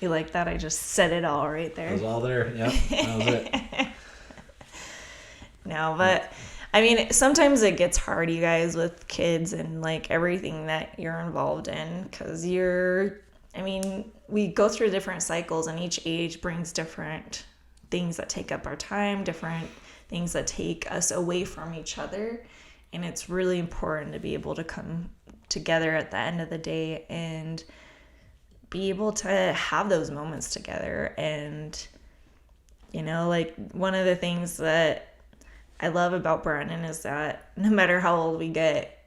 You like that? I just said it all right there. It was all there. Yep, that was it. No, but I mean, sometimes it gets hard, you guys, with kids and like everything that you're involved in, because we go through different cycles, and each age brings different things that take up our time, different things that take us away from each other. And it's really important to be able to come together at the end of the day and be able to have those moments together. And, you know, like one of the things that I love about Brandon is that no matter how old we get,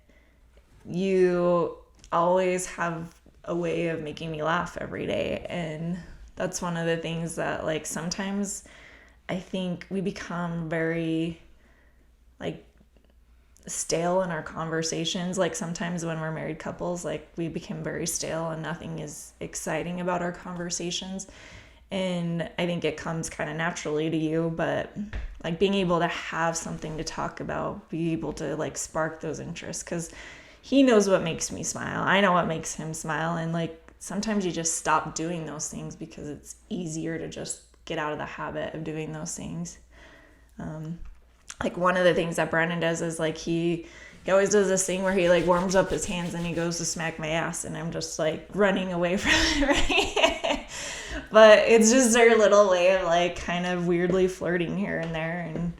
you always have a way of making me laugh every day. And that's one of the things that like sometimes I think we become very like stale in our conversations. Like sometimes when we're married couples, like we become very stale and nothing is exciting about our conversations. And I think it comes kind of naturally to you, but like being able to have something to talk about, be able to like spark those interests, because he knows what makes me smile. I know what makes him smile. And like sometimes you just stop doing those things because it's easier to just get out of the habit of doing those things. Like one of the things that Brandon does is like he always does this thing where he like warms up his hands and he goes to smack my ass, and I'm just like running away from it, right? But it's just their little way of like kind of weirdly flirting here and there. And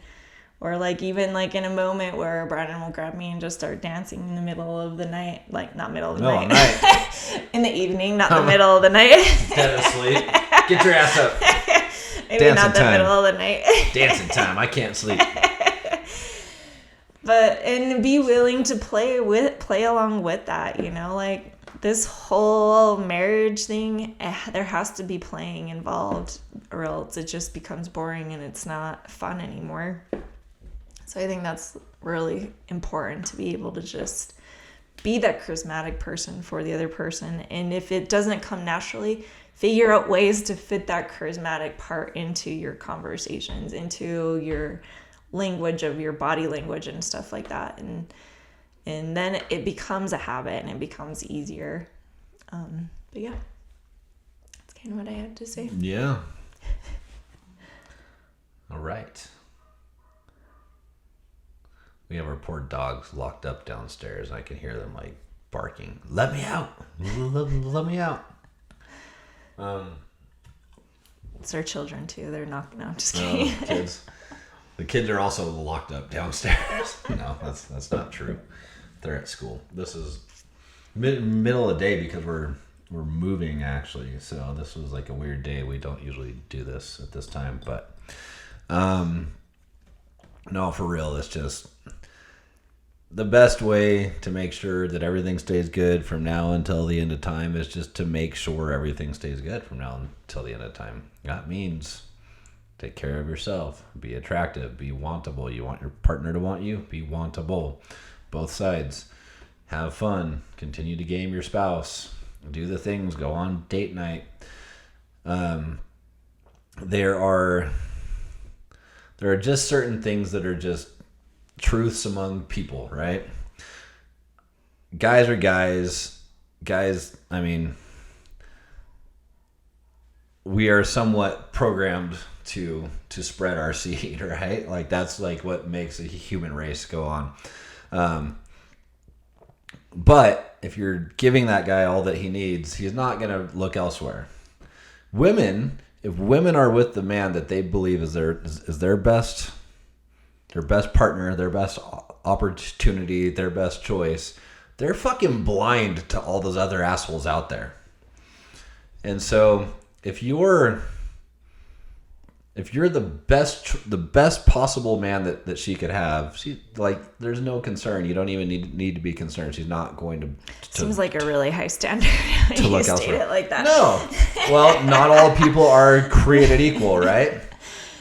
or like even like in a moment where Brandon will grab me and just start dancing in the middle of the night, like not middle of the night. In the evening, not the middle of the night. Dead asleep. Get your ass up. Maybe dancing not the time. Middle of the night. Dancing time. I can't sleep. But and be willing to play along with that, you know, like this whole marriage thing, there has to be playing involved, or else it just becomes boring and it's not fun anymore. So I think that's really important, to be able to just be that charismatic person for the other person. And if it doesn't come naturally, figure out ways to fit that charismatic part into your conversations, into your language of your body language and stuff like that. And then it becomes a habit and it becomes easier. But yeah, that's kind of what I had to say. Yeah. All right. We have our poor dogs locked up downstairs. I can hear them like barking. Let me out. Let me out. It's our children too. They're not, no, I'm just kidding. Kids. The kids are also locked up downstairs. No, that's not true. They're at school. This is middle of the day because we're moving actually. So this was like a weird day. We don't usually do this at this time, but no, for real. It's just the best way to make sure that everything stays good from now until the end of time is just to make sure everything stays good from now until the end of time. That means take care of yourself, be attractive, be wantable. You want your partner to want you, be wantable. Both sides. Have fun. Continue to game your spouse. Do the things. Go on date night. There are just certain things that are just truths among people, right? Guys are guys. Guys, I mean, we are somewhat programmed to spread our seed, right? Like that's like what makes a human race go on. But if you're giving that guy all that he needs, he's not going to look elsewhere. If women are with the man that they believe is their best partner, their best opportunity, their best choice, they're fucking blind to all those other assholes out there. And so if you're the best possible man that she could have, she like there's no concern. You don't even need to be concerned. She's not going to seems like a really high standard to you look state elsewhere. it like that. No, well, not all people are created equal, right?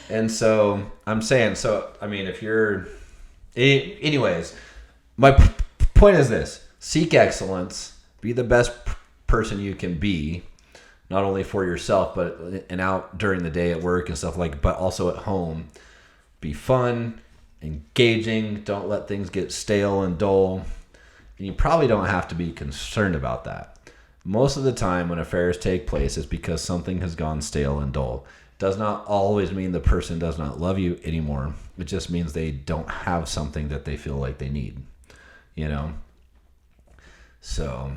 And so I'm saying, I mean, if you're, anyways, my point is this: seek excellence, be the best person you can be. Not only for yourself, but and out during the day at work and stuff but also at home. Be fun, engaging. Don't let things get stale and dull. And you probably don't have to be concerned about that. Most of the time when affairs take place, it's because something has gone stale and dull. It does not always mean the person does not love you anymore. It just means they don't have something that they feel like they need. You know? So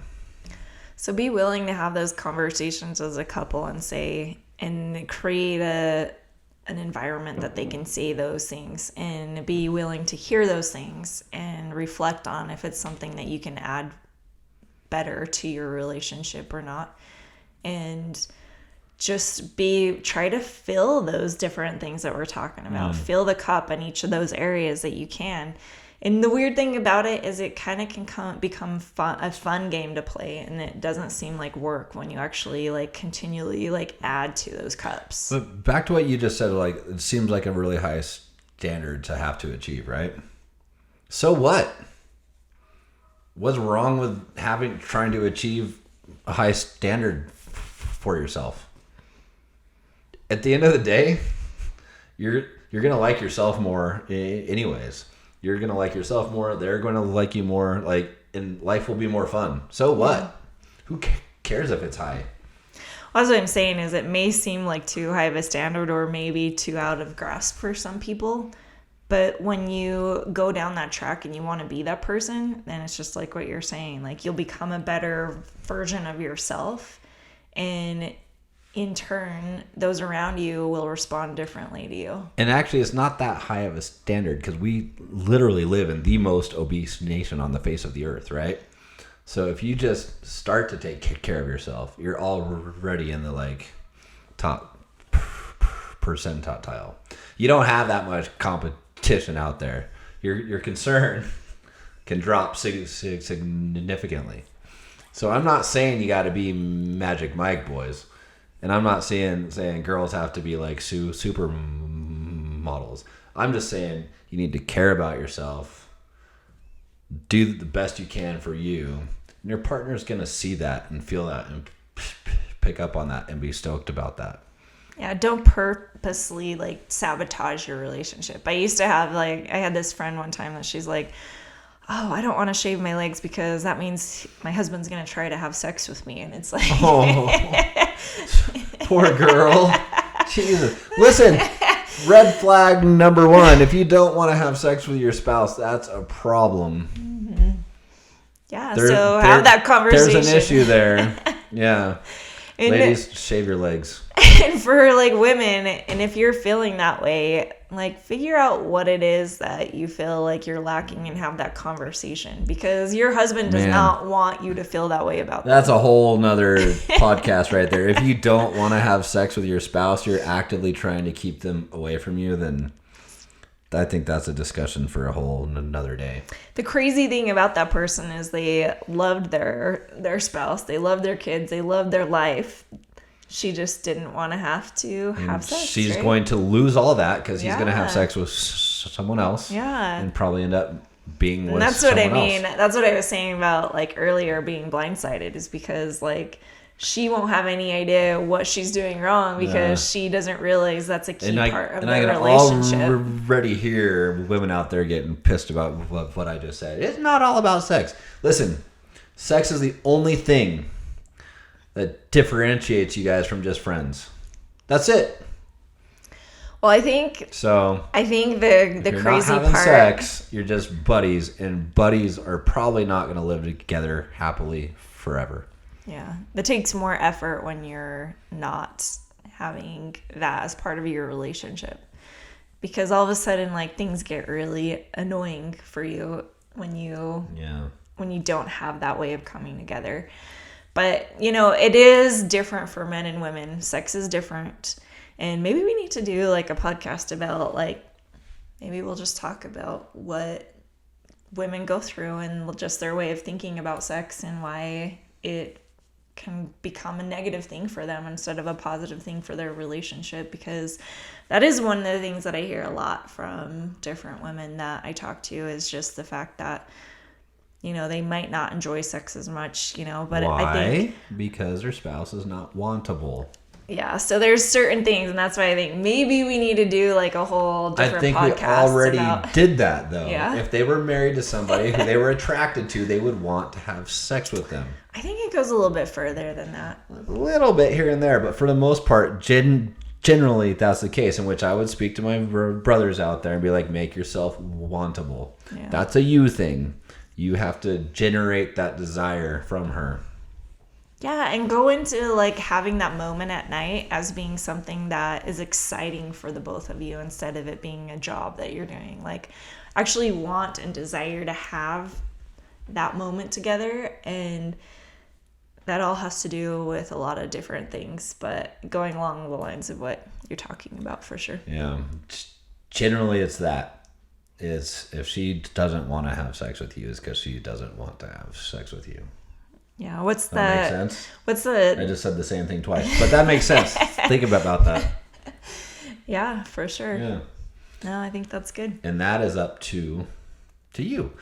be willing to have those conversations as a couple and create an environment that they can say those things and be willing to hear those things and reflect on if it's something that you can add better to your relationship or not. And just try to fill those different things that we're talking about. Fill the cup in each of those areas that you can. And the weird thing about it is it kind of can become a fun game to play, and it doesn't seem like work when you actually like continually like add to those cups. But back to what you just said, like it seems like a really high standard to have to achieve, right? So what? What's wrong with trying to achieve a high standard for yourself? At the end of the day, you're gonna like yourself more anyways. You're going to like yourself more. They're going to like you more. Like, and life will be more fun. So what? Yeah. Who cares if it's high? Well, that's what I'm saying is it may seem like too high of a standard or maybe too out of grasp for some people. But when you go down that track and you want to be that person, then it's just like what you're saying. Like you'll become a better version of yourself. And in turn, those around you will respond differently to you. And actually, it's not that high of a standard because we literally live in the most obese nation on the face of the earth, right? So if you just start to take care of yourself, you're already in the like top percentile. You don't have that much competition out there. Your concern can drop significantly. So I'm not saying you got to be Magic Mike, boys. And I'm not saying girls have to be like super models. I'm just saying you need to care about yourself, do the best you can for you, and your partner's going to see that and feel that and pick up on that and be stoked about that. Yeah, don't purposely like sabotage your relationship. I used to have I had this friend one time that she's like, oh, I don't want to shave my legs because that means my husband's going to try to have sex with me. And it's like... Oh, poor girl. Jesus. Listen, red flag number 1. If you don't want to have sex with your spouse, that's a problem. Mm-hmm. Yeah, so have that conversation. There's an issue there. Yeah. Ladies, shave your legs. And for like women, and if you're feeling that way, like figure out what it is that you feel like you're lacking and have that conversation, because your husband does not want you to feel that way about That's a whole nother podcast right there. If you don't want to have sex with your spouse, you're actively trying to keep them away from you, then I think that's a discussion for a whole another day. The crazy thing about that person is they loved their spouse, they loved their kids, they loved their life. She just didn't want to have to have sex. She's right? going to lose all that because he's going to have sex with someone else. Yeah. And probably end up being with and that's someone what I mean. else. That's what I was saying about like earlier being blindsided, is because like she won't have any idea what she's doing wrong because she doesn't realize that's a key part of their relationship. I can already hear women out there getting pissed about what I just said. It's not all about sex. Listen, sex is the only thing that differentiates you guys from just friends. That's it. Well, I think the the crazy not having part. Sex, you're just buddies, and buddies are probably not going to live together happily forever. Yeah, it takes more effort when you're not having that as part of your relationship, because all of a sudden like things get really annoying for you when you don't have that way of coming together. But, it is different for men and women. Sex is different. And maybe we need to do like a podcast about like, maybe we'll just talk about what women go through and just their way of thinking about sex and why it can become a negative thing for them instead of a positive thing for their relationship. Because that is one of the things that I hear a lot from different women that I talk to, is just the fact that they might not enjoy sex as much, but Why? I think because their spouse is not wantable. Yeah, so there's certain things, and that's why I think maybe we need to do like a whole different podcast. I think we already did that, though. Yeah? If they were married to somebody who they were attracted to, they would want to have sex with them. I think it goes a little bit further than that. A little bit here and there, but for the most part, generally that's the case, in which I would speak to my brothers out there and be like, make yourself wantable. Yeah. That's a you thing. You have to generate that desire from her. Yeah, and go into like having that moment at night as being something that is exciting for the both of you instead of it being a job that you're doing. Like actually want and desire to have that moment together, and that all has to do with a lot of different things, but going along the lines of what you're talking about for sure. Yeah. Generally it's that. Is if she doesn't want to have sex with you, is because she doesn't want to have sex with you. Yeah, what's that make sense? What's the? I just said the same thing twice, but that makes sense. Think about that. Yeah, for sure. Yeah. No, I think that's good. And that is up to you.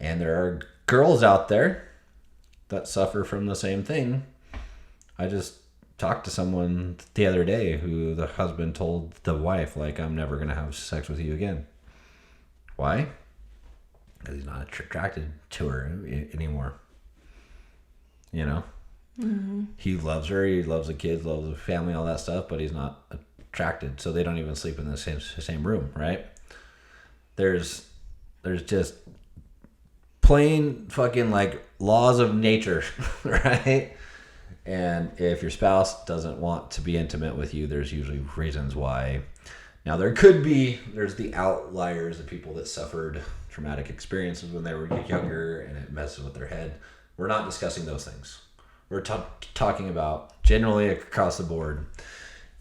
And there are girls out there that suffer from the same thing. I just talked to someone the other day who the husband told the wife, like, I'm never going to have sex with you again. Why? Because he's not attracted to her anymore. Mm-hmm. He loves her, he loves the kids, loves the family, all that stuff, but he's not attracted. So they don't even sleep in the same room, right? There's just plain fucking like laws of nature, right? And if your spouse doesn't want to be intimate with you, there's usually reasons why. Now, there's the outliers, the people that suffered traumatic experiences when they were younger and it messes with their head. We're not discussing those things. We're talking about generally across the board.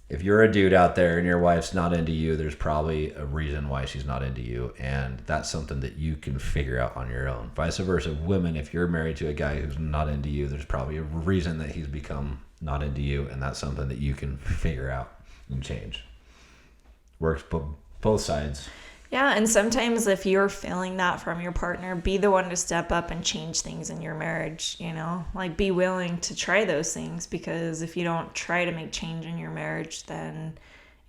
If you're a dude out there and your wife's not into you, there's probably a reason why she's not into you. And that's something that you can figure out on your own. Vice versa, women, if you're married to a guy who's not into you, there's probably a reason that he's become not into you. And that's something that you can figure out and change. Works both sides. Yeah, and sometimes if you're feeling that from your partner, be the one to step up and change things in your marriage, like be willing to try those things, because if you don't try to make change in your marriage, then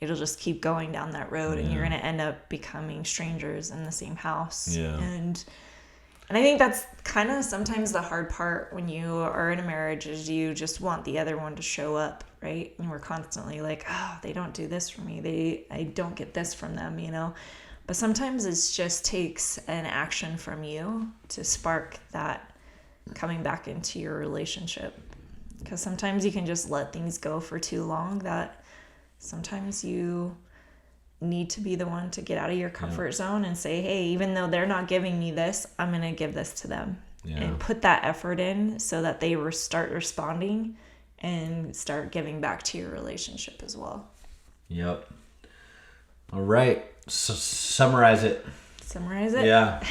it'll just keep going down that road and you're going to end up becoming strangers in the same house. Yeah. And I think that's kind of sometimes the hard part when you are in a marriage, is you just want the other one to show up, right? And we're constantly like, oh, they don't do this for me. I don't get this from them, But sometimes it just takes an action from you to spark that coming back into your relationship. Because sometimes you can just let things go for too long, that sometimes you need to be the one to get out of your comfort zone and say, hey, even though they're not giving me this, I'm going to give this to them. And put that effort in so that they start responding and start giving back to your relationship as well. Yep. All right. So summarize it. Summarize it? Yeah.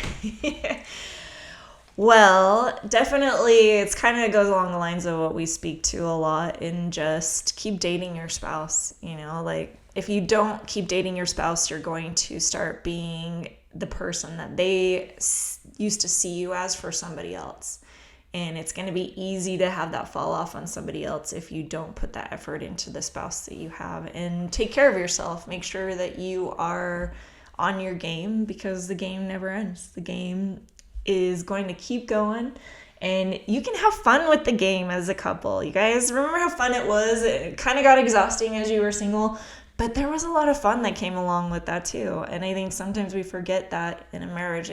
Well, definitely it's kind of goes along the lines of what we speak to a lot, in just keep dating your spouse. You know, like if you don't keep dating your spouse, you're going to start being the person that they used to see you as for somebody else. And it's going to be easy to have that fall off on somebody else if you don't put that effort into the spouse that you have. And take care of yourself. Make sure that you are on your game, because the game never ends. The game is going to keep going. And you can have fun with the game as a couple. You guys remember how fun it was? It kind of got exhausting as you were single, but there was a lot of fun that came along with that too. And I think sometimes we forget that in a marriage,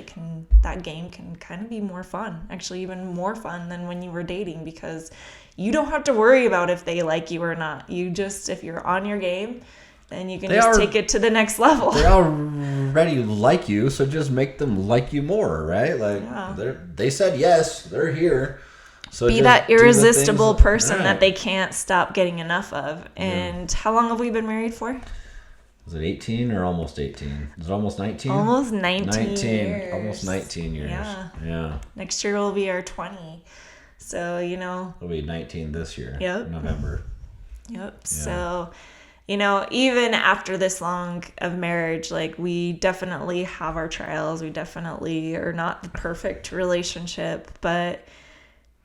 that game can kind of be more fun, actually even more fun than when you were dating, because you don't have to worry about if they like you or not. You just, if you're on your game, then you can take it to the next level. They already like you, so just make them like you more, right? Like they said yes, they're here. So be that irresistible person that they can't stop getting enough of. And how long have we been married for? Was it 18 or almost 18? Is it almost 19? Almost 19 years. Almost 19 years. Yeah. Next year will be our 20. So, it'll be 19 this year. Yep. November. Yep. Yeah. So, even after this long of marriage, like, we definitely have our trials. We definitely are not the perfect relationship, but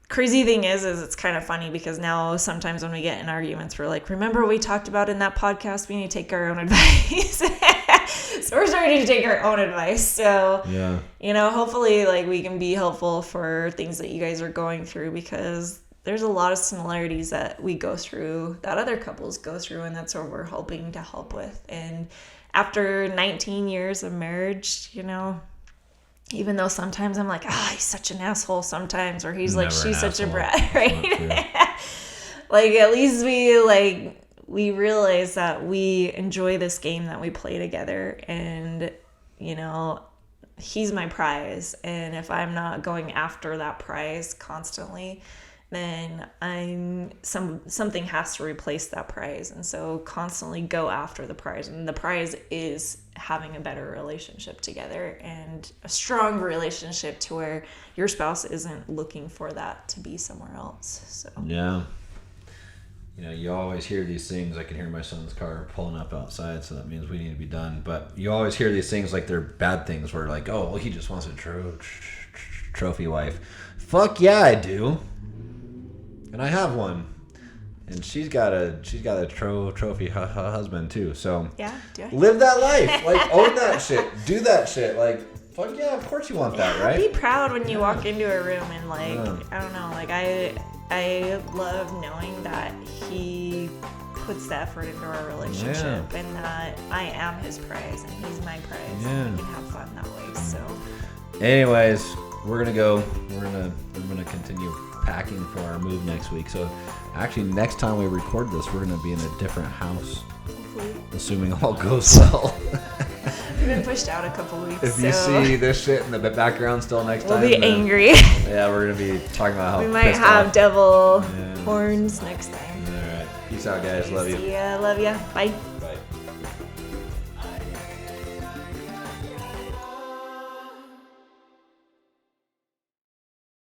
crazy thing is it's kind of funny, because now sometimes when we get in arguments, we're like, remember what we talked about in that podcast? We need to take our own advice. So we're starting to take our own advice. So, hopefully, like, we can be helpful for things that you guys are going through, because there's a lot of similarities that we go through, that other couples go through, and that's what we're hoping to help with. And after 19 years of marriage, even though sometimes I'm like, he's such an asshole sometimes, or he's like, she's such a brat, right? Like, at least we realize that we enjoy this game that we play together, and, he's my prize. And if I'm not going after that prize constantly, then something has to replace that prize. And so constantly go after the prize. And the prize is having a better relationship together, and a strong relationship to where your spouse isn't looking for that to be somewhere else. So yeah. You always hear these things. I can hear my son's car pulling up outside, so that means we need to be done. But you always hear these things like they're bad things, where like, oh, well, he just wants a trophy wife. Fuck yeah, I do. And I have one, and she's got a trophy husband too. So yeah, live that life, like own that shit, do that shit. Like, fuck yeah, of course you want that, right? Be proud when you walk into a room, and like I don't know, like I love knowing that he puts the effort into our relationship, and that I am his prize and he's my prize. Yeah. And we can have fun that way. So, anyways, we're gonna go. We're gonna continue packing for our move next week. So actually, next time we record this, we're gonna be in a different house, hopefully, assuming all goes well. We've been pushed out a couple weeks. If you see this shit in the background still next time, we'll be angry. Yeah, we're gonna be talking about how we might have devil horns next time. All right, peace out, guys. Love you. See ya. Love ya. Bye.